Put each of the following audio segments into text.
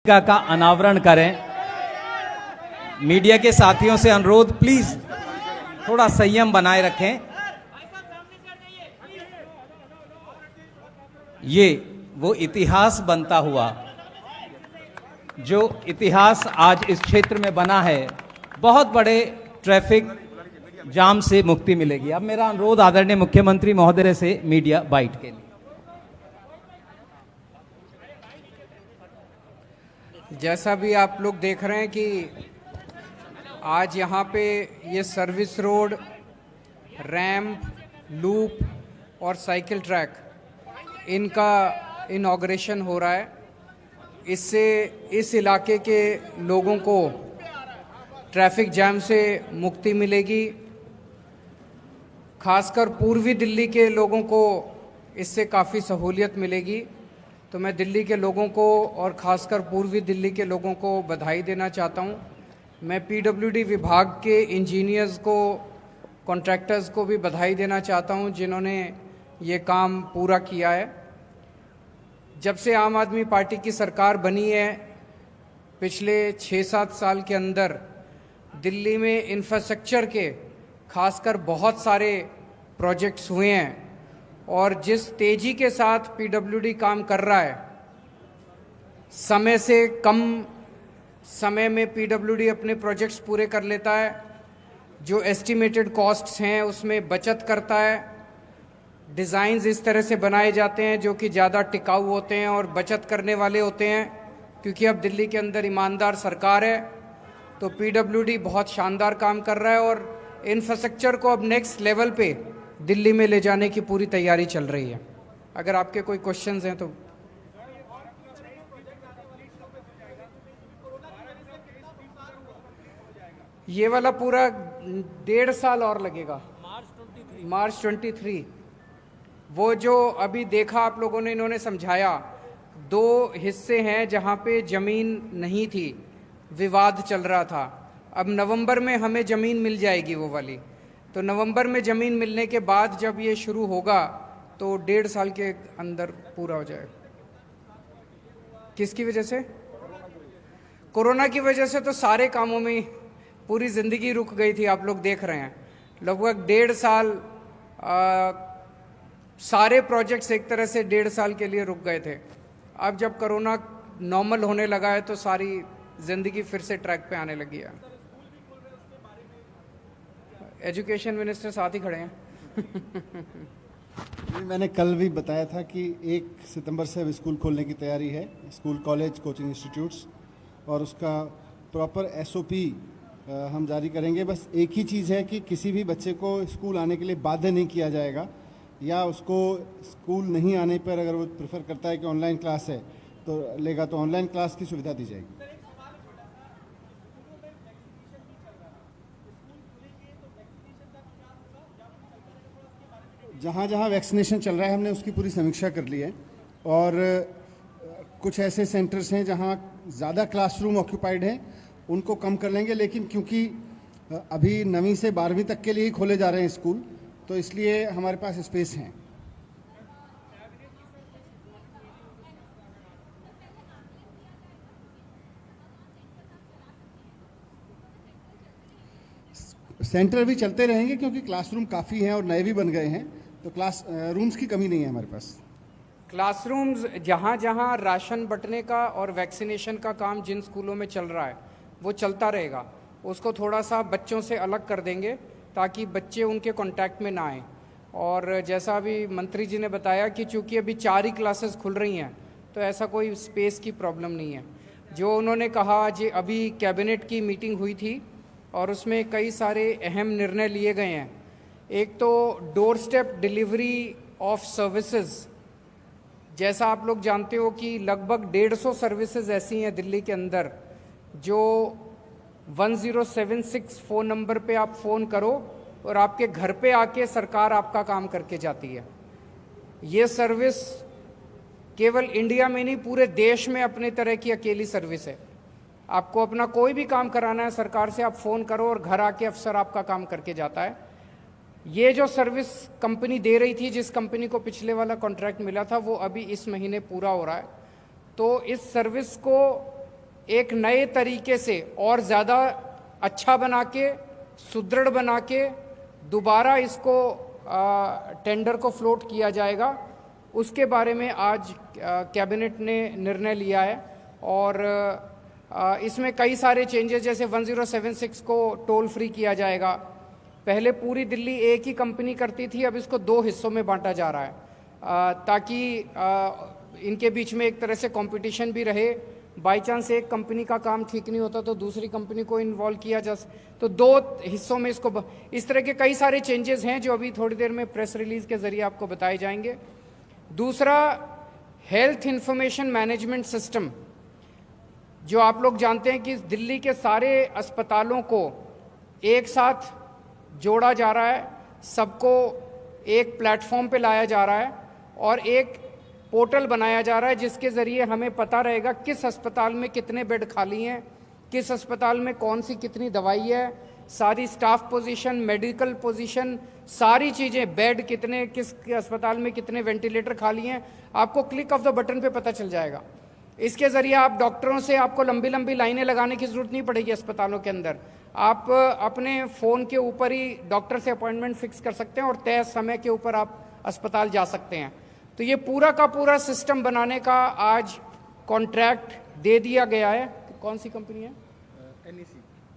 का अनावरण करें। मीडिया के साथियों से अनुरोध, प्लीज थोड़ा संयम बनाए रखें। ये वो इतिहास बनता हुआ, जो इतिहास आज इस क्षेत्र में बना है, बहुत बड़े ट्रैफिक जाम से मुक्ति मिलेगी। अब मेरा अनुरोध आदरणीय मुख्यमंत्री महोदय से मीडिया बाइट के लिए। जैसा भी आप लोग देख रहे हैं कि आज यहाँ पे ये सर्विस रोड, रैंप, लूप और साइकिल ट्रैक, इनका इनॉग्रेशन हो रहा है। इससे इस इलाके के लोगों को ट्रैफिक जैम से मुक्ति मिलेगी। खासकर पूर्वी दिल्ली के लोगों को इससे काफ़ी सहूलियत मिलेगी। तो मैं दिल्ली के लोगों को और ख़ासकर पूर्वी दिल्ली के लोगों को बधाई देना चाहता हूं। मैं पीडब्ल्यूडी विभाग के इंजीनियर्स को, कॉन्ट्रैक्टर्स को भी बधाई देना चाहता हूं, जिन्होंने ये काम पूरा किया है। जब से आम आदमी पार्टी की सरकार बनी है, पिछले 6-7 साल के अंदर दिल्ली में इंफ्रास्ट्रक्चर के खासकर बहुत सारे प्रोजेक्ट्स हुए हैं। और जिस तेजी के साथ पीडब्ल्यूडी काम कर रहा है, समय से कम समय में पीडब्ल्यूडी अपने प्रोजेक्ट्स पूरे कर लेता है। जो एस्टिमेटेड कॉस्ट्स हैं उसमें बचत करता है। डिज़ाइंस इस तरह से बनाए जाते हैं जो कि ज़्यादा टिकाऊ होते हैं और बचत करने वाले होते हैं। क्योंकि अब दिल्ली के अंदर ईमानदार सरकार है, तो पीडब्ल्यूडी बहुत शानदार काम कर रहा है और इंफ्रास्ट्रक्चर को अब नेक्स्ट लेवल पे दिल्ली में ले जाने की पूरी तैयारी चल रही है। अगर आपके कोई क्वेश्चंस हैं तो। ये वाला पूरा 1.5 साल और लगेगा, मार्च 23। वो जो अभी देखा आप लोगों ने, इन्होंने समझाया, 2 हिस्से हैं जहां पे जमीन नहीं थी, विवाद चल रहा था। अब नवंबर में हमें जमीन मिल जाएगी वो वाली। तो नवंबर में ज़मीन मिलने के बाद जब ये शुरू होगा तो 1.5 साल के अंदर पूरा हो जाएगा। किसकी वजह से? कोरोना की वजह से तो सारे कामों में पूरी ज़िंदगी रुक गई थी। आप लोग देख रहे हैं लगभग 1.5 साल सारे प्रोजेक्ट्स एक तरह से 1.5 साल के लिए रुक गए थे। अब जब कोरोना नॉर्मल होने लगा है तो सारी ज़िंदगी फिर से ट्रैक पे आने लगी है। एजुकेशन मिनिस्टर साथ ही खड़े हैं। मैंने कल भी बताया था कि 1 सितंबर से अब स्कूल खोलने की तैयारी है, स्कूल, कॉलेज, कोचिंग इंस्टीट्यूट्स, और उसका प्रॉपर एसओपी हम जारी करेंगे। बस एक ही चीज़ है कि किसी भी बच्चे को स्कूल आने के लिए बाध्य नहीं किया जाएगा, या उसको स्कूल नहीं आने पर अगर वो प्रेफर करता है कि ऑनलाइन क्लास है तो लेगा, तो ऑनलाइन क्लास की सुविधा दी जाएगी। जहाँ जहाँ वैक्सीनेशन चल रहा है हमने उसकी पूरी समीक्षा कर ली है। और कुछ ऐसे सेंटर्स हैं जहाँ ज़्यादा क्लासरूम ऑक्यूपाइड हैं, उनको कम कर लेंगे। लेकिन क्योंकि अभी 9वीं से 12वीं तक के लिए ही खोले जा रहे हैं स्कूल, तो इसलिए हमारे पास स्पेस हैं। सेंटर भी चलते रहेंगे क्योंकि क्लासरूम काफ़ी हैं और नए भी बन गए हैं, तो क्लास रूम्स की कमी नहीं है हमारे पास। क्लासरूम्स जहाँ जहाँ राशन बंटने का और वैक्सीनेशन का काम जिन स्कूलों में चल रहा है वो चलता रहेगा। उसको थोड़ा सा बच्चों से अलग कर देंगे ताकि बच्चे उनके कांटेक्ट में ना आए। और जैसा अभी मंत्री जी ने बताया कि चूँकि अभी 4 ही क्लासेस खुल रही हैं तो ऐसा कोई स्पेस की प्रॉब्लम नहीं है। जो उन्होंने कहा, जी अभी कैबिनेट की मीटिंग हुई थी और उसमें कई सारे अहम निर्णय लिए गए हैं। एक तो door step delivery of services. जैसा आप लोग जानते हो कि लगभग 150 सर्विसेज ऐसी हैं दिल्ली के अंदर जो 1076 फ़ोन नंबर पे आप फ़ोन करो और आपके घर पे आके सरकार आपका काम करके जाती है। ये सर्विस केवल इंडिया में नहीं, पूरे देश में अपने तरह की अकेली सर्विस है। आपको अपना कोई भी काम कराना है सरकार से, आप फ़ोन करो और घर आके अफसर आपका काम करके जाता है। ये जो सर्विस कंपनी दे रही थी, जिस कंपनी को पिछले वाला कॉन्ट्रैक्ट मिला था, वो अभी इस महीने पूरा हो रहा है। तो इस सर्विस को एक नए तरीके से और ज़्यादा अच्छा बना के, सुदृढ़ बना के दोबारा इसको टेंडर को फ्लोट किया जाएगा। उसके बारे में आज कैबिनेट ने निर्णय लिया है और इसमें कई सारे चेंजेस, जैसे 1076 को टोल फ्री किया जाएगा। पहले पूरी दिल्ली एक ही कंपनी करती थी, अब इसको 2 हिस्सों में बांटा जा रहा है ताकि इनके बीच में एक तरह से कंपटीशन भी रहे। बाई चांस एक कंपनी का काम ठीक नहीं होता तो दूसरी कंपनी को इन्वॉल्व किया जा, तो 2 हिस्सों में इसको, इस तरह के कई सारे चेंजेस हैं जो अभी थोड़ी देर में प्रेस रिलीज के जरिए आपको बताए जाएंगे। दूसरा, हेल्थ इंफॉर्मेशन मैनेजमेंट सिस्टम, जो आप लोग जानते हैं कि दिल्ली के सारे अस्पतालों को एक साथ जोड़ा जा रहा है, सबको एक प्लेटफॉर्म पे लाया जा रहा है और एक पोर्टल बनाया जा रहा है जिसके ज़रिए हमें पता रहेगा किस अस्पताल में कितने बेड खाली हैं, किस अस्पताल में कौन सी कितनी दवाई है, सारी स्टाफ पोजीशन, मेडिकल पोजीशन, सारी चीज़ें, बेड कितने, किस अस्पताल में कितने वेंटिलेटर खाली हैं, आपको क्लिक ऑफ द बटन पे पता चल जाएगा। इसके ज़रिए आप डॉक्टरों से, आपको लंबी लंबी लाइनें लगाने की ज़रूरत नहीं पड़ेगी अस्पतालों के अंदर। आप अपने फ़ोन के ऊपर ही डॉक्टर से अपॉइंटमेंट फिक्स कर सकते हैं और तय समय के ऊपर आप अस्पताल जा सकते हैं। तो ये पूरा का पूरा सिस्टम बनाने का आज कॉन्ट्रैक्ट दे दिया गया है। कौन सी कंपनी है?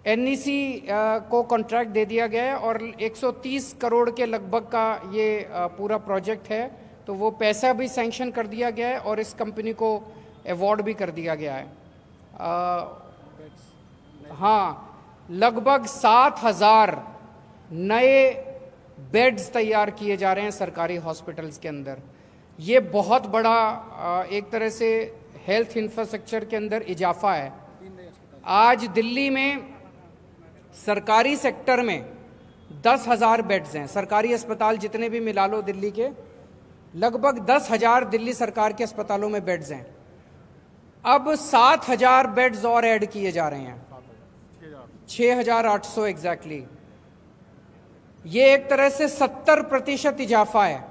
एनईसी को कॉन्ट्रैक्ट दे दिया गया है और 130 करोड़ के लगभग का ये पूरा प्रोजेक्ट है। तो वो पैसा भी सैंक्शन कर दिया गया है और इस कंपनी को अवार्ड भी कर दिया गया है। हाँ, लगभग 7,000 नए बेड्स तैयार किए जा रहे हैं सरकारी हॉस्पिटल्स के अंदर। ये बहुत बड़ा एक तरह से हेल्थ इंफ्रास्ट्रक्चर के अंदर इजाफा है। आज दिल्ली में सरकारी सेक्टर में 10,000 बेड्स हैं। सरकारी अस्पताल जितने भी मिला लो दिल्ली के, लगभग 10,000 दिल्ली सरकार के अस्पतालों में बेड्स हैं। अब 7,000 बेड्स और ऐड किए जा रहे हैं, 6,800 एग्जैक्टली। ये एक तरह से 70% इजाफा है।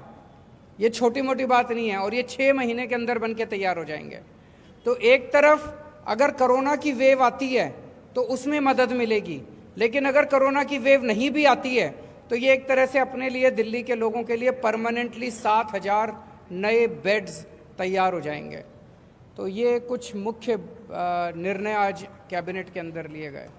ये छोटी मोटी बात नहीं है और ये 6 महीने के अंदर बन के तैयार हो जाएंगे। तो एक तरफ अगर कोरोना की वेव आती है तो उसमें मदद मिलेगी, लेकिन अगर कोरोना की वेव नहीं भी आती है तो ये एक तरह से अपने लिए, दिल्ली के लोगों के लिए परमानेंटली 7,000 नए बेड्स तैयार हो जाएंगे। तो ये कुछ मुख्य निर्णय आज कैबिनेट के अंदर लिए गए।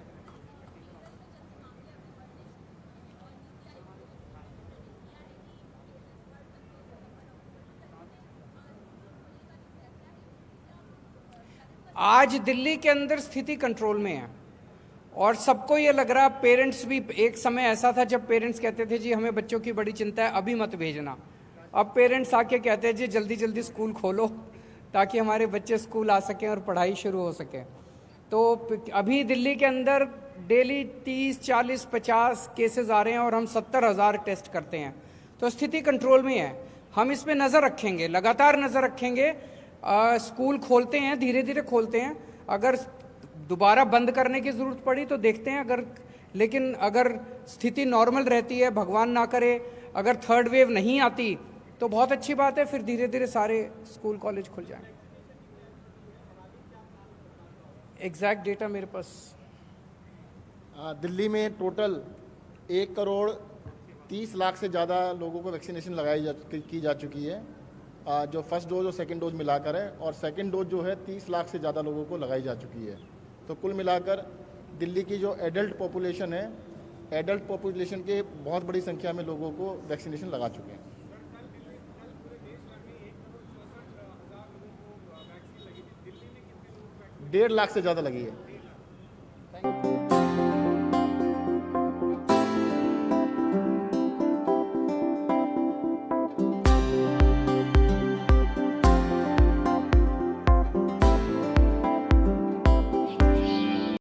आज दिल्ली के अंदर स्थिति कंट्रोल में है और सबको ये लग रहा, पेरेंट्स भी, एक समय ऐसा था जब पेरेंट्स कहते थे जी हमें बच्चों की बड़ी चिंता है, अभी मत भेजना। अब पेरेंट्स आके कहते हैं जी जल्दी जल्दी स्कूल खोलो ताकि हमारे बच्चे स्कूल आ सकें और पढ़ाई शुरू हो सके। तो अभी दिल्ली के अंदर डेली 30, 40, 50 केसेस आ रहे हैं और हम 70,000 टेस्ट करते हैं। तो स्थिति कंट्रोल में है। हम इस पे नज़र रखेंगे, लगातार नज़र रखेंगे। स्कूल खोलते हैं, धीरे धीरे खोलते हैं। अगर दोबारा बंद करने की ज़रूरत पड़ी तो देखते हैं, लेकिन अगर स्थिति नॉर्मल रहती है, भगवान ना करे, अगर थर्ड वेव नहीं आती तो बहुत अच्छी बात है, फिर धीरे धीरे सारे स्कूल कॉलेज खुल जाएं। एग्जैक्ट डेटा मेरे पास। दिल्ली में टोटल 1,30,00,000 से ज़्यादा लोगों को वैक्सीनेशन की जा चुकी है, जो फर्स्ट डोज और सेकंड डोज मिलाकर है, और सेकंड डोज जो है 30 लाख से ज़्यादा लोगों को लगाई जा चुकी है। तो कुल मिलाकर दिल्ली की जो एडल्ट पॉपुलेशन है, एडल्ट पॉपुलेशन के बहुत बड़ी संख्या में लोगों को वैक्सीनेशन लगा चुके हैं। 1.5 लाख से ज़्यादा लगी है।